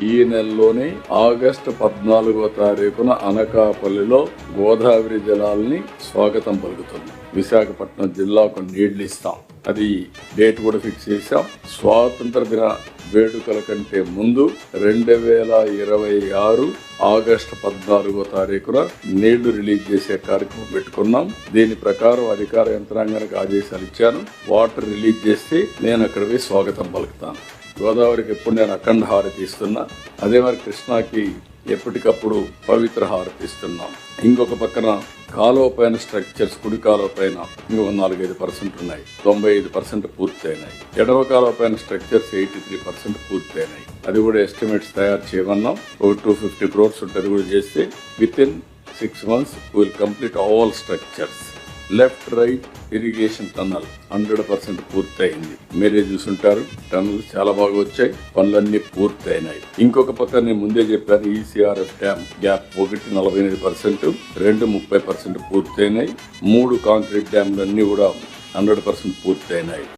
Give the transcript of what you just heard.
ఈ నెలలోనే ఆగస్టు 14వ తారీఖున అనకాపల్లిలో గోదావరి జలాల్ని స్వాగతం పలుకుతుంది. విశాఖపట్నం జిల్లాకు నీళ్లు ఇస్తాం. అది డేట్ కూడా ఫిక్స్ చేశాం. స్వాతంత్ర దిన వేడుకల కంటే ముందు 2026 ఆగస్టు 14వ తారీఖున నీళ్లు రిలీజ్ చేసే కార్యక్రమం పెట్టుకున్నాం. దీని ప్రకారం అధికార యంత్రాంగానికి ఆదేశాలు ఇచ్చాను. వాటర్ రిలీజ్ చేస్తే నేను అక్కడికి స్వాగతం పలుకుతాను. గోదావరికి ఎప్పుడు నేను అఖండ హారతి ఇస్తున్నా, అదే మరి కృష్ణాకి ఎప్పటికప్పుడు పవిత్ర హారతి ఇస్తున్నాం. ఇంకొక పక్కన కాలువ పైన స్ట్రక్చర్స్, కుడి కాలువ పైన ఇంకొక 4-5% ఉన్నాయి. 95% పూర్తయినాయి. ఎడమ కాలువ పైన స్ట్రక్చర్స్ 83% పూర్తయినాయి. అది కూడా ఎస్టిమేట్స్ తయారు చేయమన్నాం. ఒక 250 crores ఉంటుంది. కూడా చేస్తే with in 6 months will complete all structures. Left right irrigation tunnel 100% పూర్తయింది. మీరే చూసుంటారు, టన్నల్ చాలా బాగా వచ్చాయి. పనులన్నీ పూర్తయినాయి. ఇంకొక పక్క నేను ముందే చెప్పాను, ఈసీఆర్ఎఫ్ డ్యామ్ గ్యాప్ 1 48%, 2 30% పూర్తయినాయి. 3 కాంక్రీట్ డ్యామ్లన్నీ కూడా 100% పూర్తయినాయి.